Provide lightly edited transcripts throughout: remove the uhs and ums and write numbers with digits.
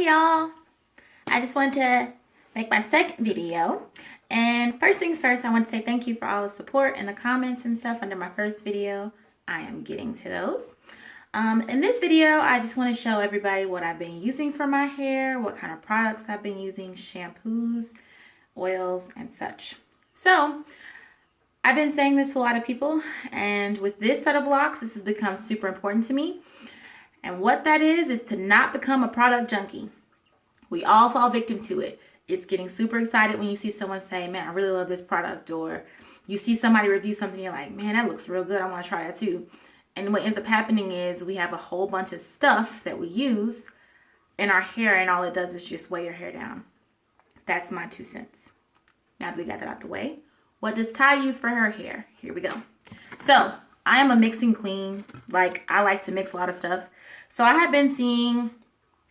Hey y'all, I just wanted to make my second video, and first things first, I want to say thank you for all the support and the comments and stuff under my first video. I am getting to those. In this video, I just want to show everybody what I've been using for my hair, what kind of products I've been using, shampoos, oils, and such. So I've been saying this to a lot of people, and with this set of locks, this has become super important to me. And what that is to not become a product junkie. We all fall victim to it. It's getting super excited when you see someone say, man, I really love this product. Or you see somebody review something, you're like, man, that looks real good. I want to try that too. And what ends up happening is we have a whole bunch of stuff that we use in our hair, and all it does is just weigh your hair down. That's my 2 cents. Now that we got that out the way, what does Ty use for her hair? Here we go. So I am a mixing queen. I like to mix a lot of stuff. So I have been seeing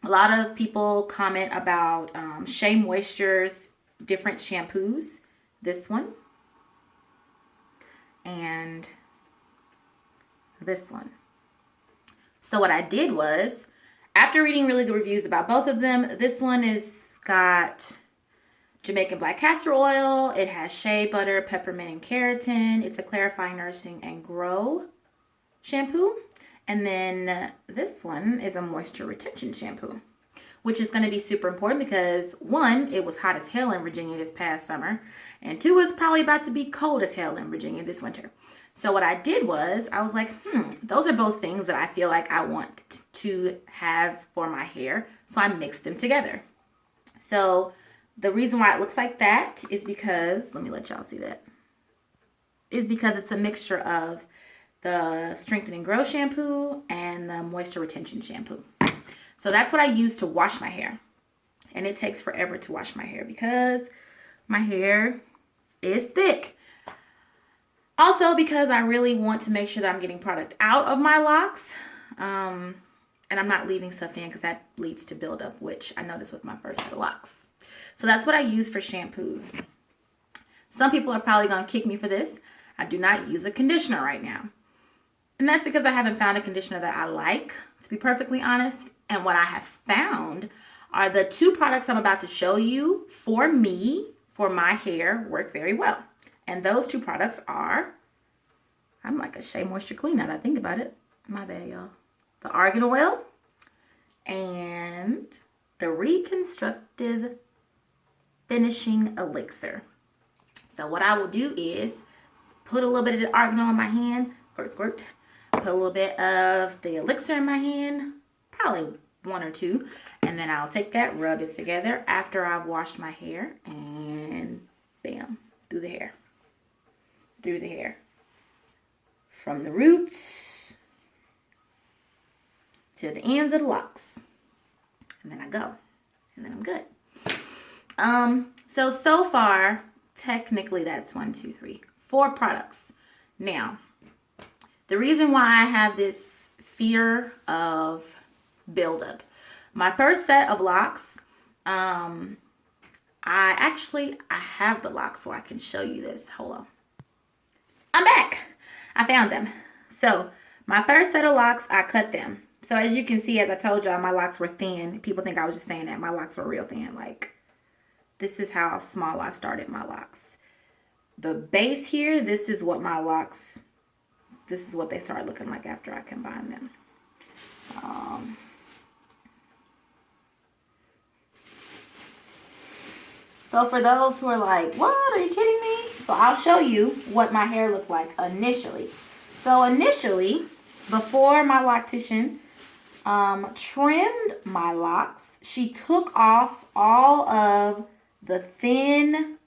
a lot of people comment about Shea Moisture's different shampoos. This one. And this one. So what I did was, after reading really good reviews about both of them, this one is got Jamaican black castor oil. It has shea butter, peppermint, and keratin. It's a clarifying, nourishing, and grow shampoo. And then this one is a moisture retention shampoo, which is going to be super important because 1, it was hot as hell in Virginia this past summer, and 2, it's probably about to be cold as hell in Virginia this winter. So what I did was, I was like, those are both things that I feel like I want to have for my hair. So I mixed them together. So the reason why it looks like that is because, let me let y'all see that, is because it's a mixture of the Strengthen and Grow shampoo and the moisture retention shampoo. So that's what I use to wash my hair. And it takes forever to wash my hair because my hair is thick. Also because I really want to make sure that I'm getting product out of my locks. And I'm not leaving stuff in because that leads to buildup, which I noticed with my first set of locks. So that's what I use for shampoos. Some people are probably going to kick me for this. I do not use a conditioner right now. And that's because I haven't found a conditioner that I like, to be perfectly honest. And what I have found are the 2 products I'm about to show you for me, for my hair, work very well. And those 2 products are, I'm like a Shea Moisture queen now that I think about it. My bad, y'all. The Argan Oil and the Reconstructive Finishing Elixir. So what I will do is put a little bit of the Argan Oil in my hand, squirt. Put a little bit of the Elixir in my hand, probably 1 or 2, and then I'll take that, rub it together after I've washed my hair, and bam, through the hair, from the roots to the ends of the locks, and then I go, and then I'm good. So far, technically that's 1, 2, 3, 4 products. Now, the reason why I have this fear of buildup. My first set of locks, I have the locks so I can show you this. Hold on. I'm back. I found them. So my first set of locks, I cut them. So as you can see, as I told y'all, my locks were thin. People think I was just saying that. My locks were real thin. This is how small I started my locks. The base here, this is what they start looking like after I combine them. So for those who are like, what, are you kidding me? So I'll show you what my hair looked like initially. So initially, before my loctician trimmed my locks, she took off all of the thin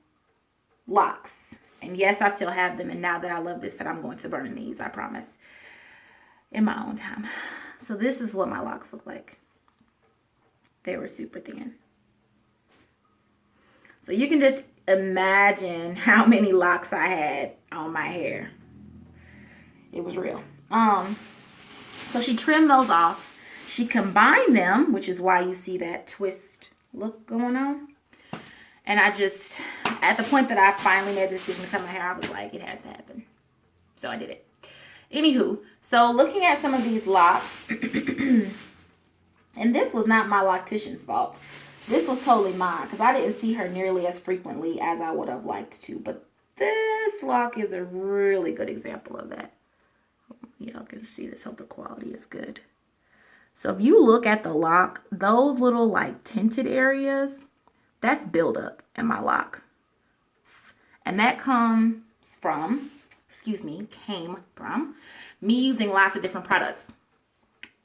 locks. And yes, I still have them. And now that I love this set, I'm going to burn these, I promise, in my own time. So this is what my locks look like. They were super thin. So you can just imagine how many locks I had on my hair. It was real. So she trimmed those off. She combined them, which is why you see that twist look going on. And I just, at the point that I finally made the decision to cut my hair, I was like, it has to happen. So I did it. Anywho, so looking at some of these locks, And this was not my loctician's fault. This was totally mine because I didn't see her nearly as frequently as I would have liked to. But this lock is a really good example of that. Y'all can see this, hope the quality is good. So if you look at the lock, those little like tinted areas, that's buildup in my lock. And that came from me using lots of different products.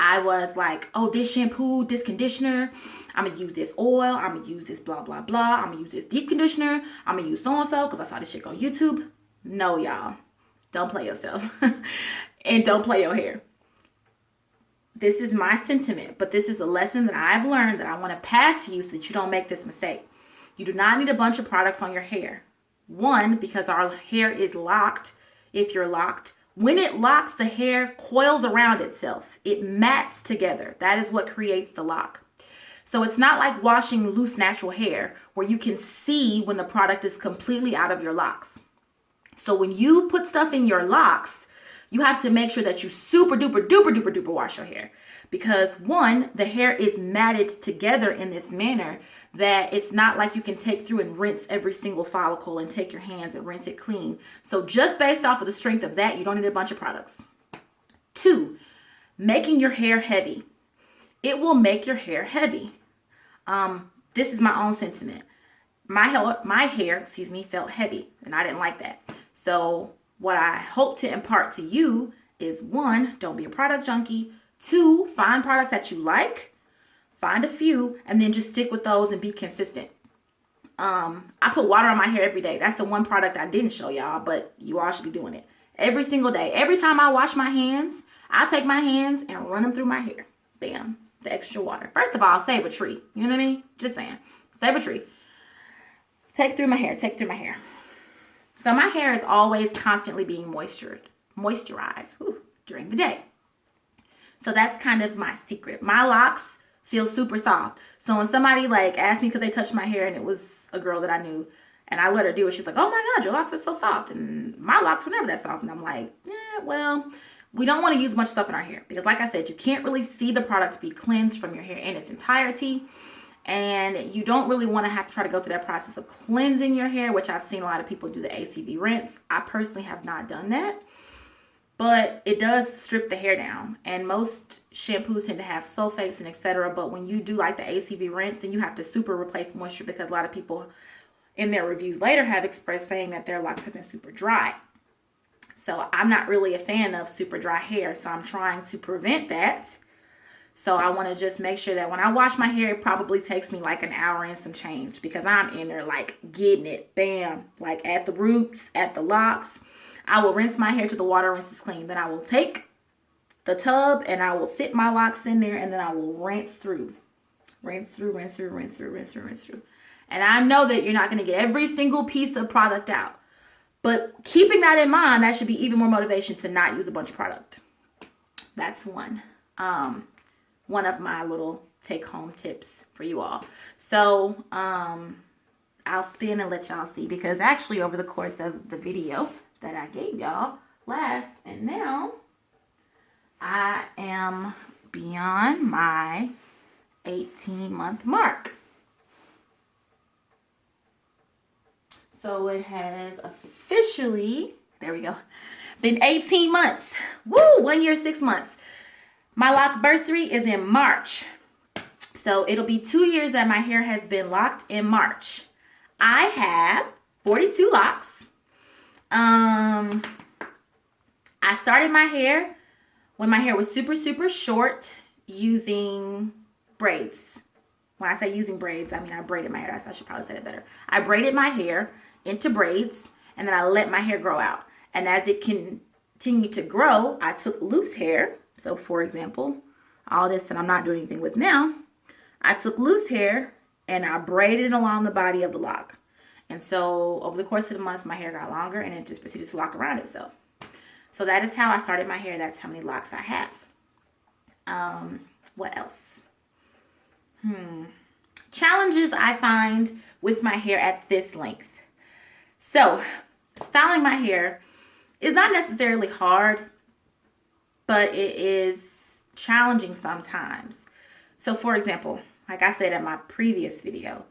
I was like, oh, this shampoo, this conditioner, I'm going to use this oil, I'm going to use this blah, blah, blah, I'm going to use this deep conditioner, I'm going to use so-and-so because I saw this shit on YouTube. No, y'all. Don't play yourself. And don't play your hair. This is my sentiment, but this is a lesson that I've learned that I want to pass to you so that you don't make this mistake. You do not need a bunch of products on your hair. One, because our hair is locked, if you're locked. When it locks, the hair coils around itself. It mats together. That is what creates the lock. So it's not like washing loose natural hair where you can see when the product is completely out of your locks. So when you put stuff in your locks, you have to make sure that you super duper duper duper duper wash your hair. Because one, the hair is matted together in this manner that it's not like you can take through and rinse every single follicle and take your hands and rinse it clean. So just based off of the strength of that, you don't need a bunch of products. Two, making your hair heavy. It will make your hair heavy. This is my own sentiment. My hair, felt heavy and I didn't like that. So what I hope to impart to you is one, don't be a product junkie. Two, find products that you like, find a few, and then just stick with those and be consistent. I put water on my hair every day. That's the one product I didn't show y'all, but you all should be doing it every single day. Every time I wash my hands, I take my hands and run them through my hair. Bam, the extra water. First of all, save a tree. You know what I mean? Just saying, save a tree. Take through my hair. So my hair is always constantly being moisturized during the day. So that's kind of my secret. My locks feel super soft. So when somebody like asked me could they touch my hair, and it was a girl that I knew, and I let her do it, she's like, oh my God, your locks are so soft. And my locks were never that soft. And I'm like, well, we don't want to use much stuff in our hair because like I said, you can't really see the product be cleansed from your hair in its entirety. And you don't really want to have to try to go through that process of cleansing your hair, which I've seen a lot of people do the ACV rinse. I personally have not done that. But it does strip the hair down, and most shampoos tend to have sulfates and etc. But when you do like the ACV rinse, then you have to super replace moisture because a lot of people in their reviews later have expressed saying that their locks have been super dry. So I'm not really a fan of super dry hair, so I'm trying to prevent that. So I want to just make sure that when I wash my hair, it probably takes me like an hour and some change because I'm in there like getting it, bam, like at the roots, at the locks. I will rinse my hair till the water rinses clean. Then I will take the tub and I will sit my locks in there and then I will rinse through. And I know that you're not going to get every single piece of product out. But keeping that in mind, that should be even more motivation to not use a bunch of product. That's one of my little take-home tips for you all. So I'll spin and let y'all see because actually over the course of the video that I gave y'all last, and now I am beyond my 18-month mark. So it has officially, there we go, been 18 months. Woo, 1 year, 6 months. My lock bursary is in March. So it'll be 2 years that my hair has been locked in March. I have 42 locks. I started my hair when my hair was super, super short using braids. When I say using braids, I mean I braided my hair. I should probably say it better. I braided my hair into braids and then I let my hair grow out. And as it continued to grow, I took loose hair. So for example, all this that I'm not doing anything with now, I took loose hair and I braided it along the body of the lock. And so over the course of the months, my hair got longer and it just proceeded to lock around itself. So that is how I started my hair. That's how many locks I have. What else? Challenges I find with my hair at this length. So styling my hair is not necessarily hard, but it is challenging sometimes. So for example, like I said in my previous video,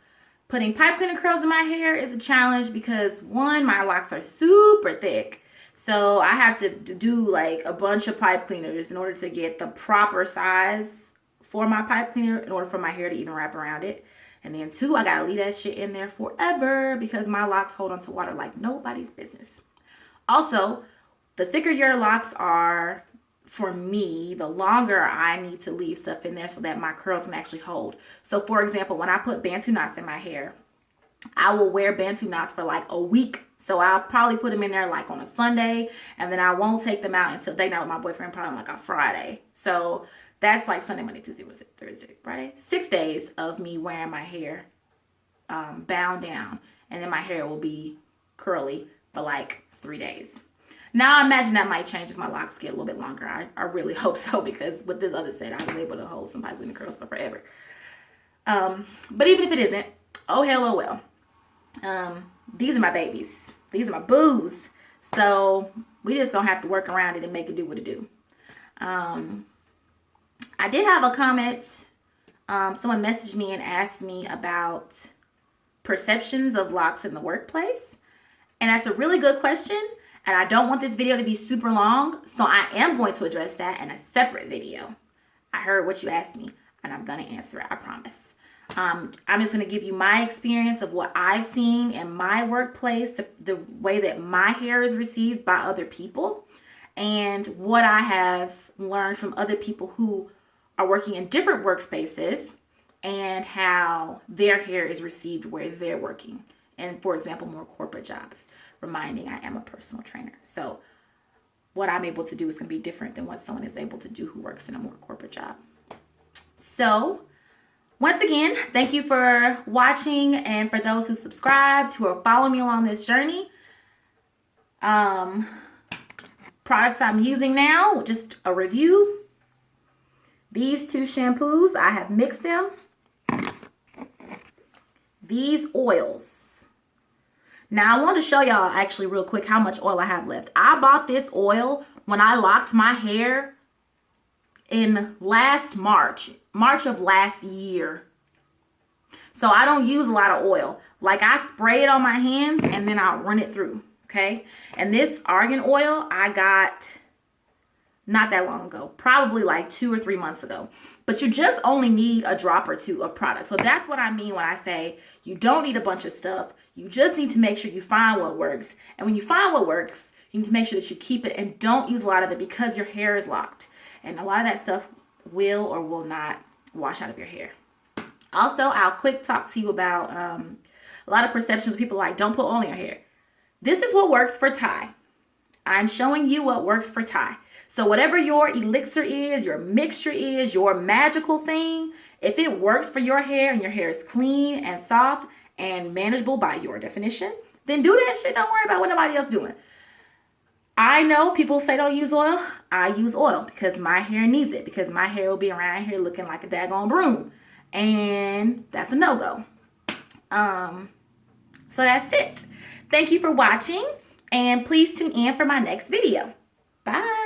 putting pipe cleaner curls in my hair is a challenge because one, my locks are super thick. So I have to do like a bunch of pipe cleaners in order to get the proper size for my pipe cleaner in order for my hair to even wrap around it. And then two, I gotta leave that shit in there forever because my locks hold onto water like nobody's business. Also, the thicker your locks are, for me, the longer I need to leave stuff in there so that my curls can actually hold. So for example, when I put Bantu knots in my hair, I will wear Bantu knots for like a week. So I'll probably put them in there like on a Sunday, and then I won't take them out until date night with my boyfriend, probably like a Friday. So that's like Sunday, Monday, Tuesday, Wednesday, Thursday, Friday. 6 days of me wearing my hair bound down, and then my hair will be curly for like 3 days. Now I imagine that might change as my locks get a little bit longer. I really hope so, because with this other set, I was able to hold some pipe cleaner curls for forever. But even if it isn't, oh hell, oh well. These are my babies. These are my boos. So we just gonna have to work around it and make it do what it do. I did have a comment. Someone messaged me and asked me about perceptions of locks in the workplace. And that's a really good question. And I don't want this video to be super long, so I am going to address that in a separate video. I heard what you asked me, and I'm going to answer it, I promise. I'm just going to give you my experience of what I've seen in my workplace, the way that my hair is received by other people, and what I have learned from other people who are working in different workspaces and how their hair is received where they're working. And for example, more corporate jobs. Reminding I am a personal trainer. So what I'm able to do is going to be different than what someone is able to do who works in a more corporate job. So once again, thank you for watching, and for those who subscribed, who are following me along this journey. Products I'm using now, just a review. These two shampoos, I have mixed them. These oils. Now, I want to show y'all actually real quick how much oil I have left. I bought this oil when I locked my hair in last March of last year. So I don't use a lot of oil. Like, I spray it on my hands and then I'll run it through, okay? And this Argan Oil I got not that long ago, probably like 2 or 3 months ago. But you just only need a drop or two of product. So that's what I mean when I say you don't need a bunch of stuff. You just need to make sure you find what works. And when you find what works, you need to make sure that you keep it and don't use a lot of it, because your hair is locked. And a lot of that stuff will or will not wash out of your hair. Also, I'll quick talk to you about a lot of perceptions. People like, don't put oil in your hair. This is what works for Ty. I'm showing you what works for Ty. So whatever your elixir is, your mixture is, your magical thing, if it works for your hair and your hair is clean and soft and manageable by your definition, then do that shit. Don't worry about what nobody else is doing. I know people say don't use oil. I use oil because my hair needs it, because my hair will be around here looking like a daggone broom. And that's a no-go. So that's it. Thank you for watching, and please tune in for my next video. Bye.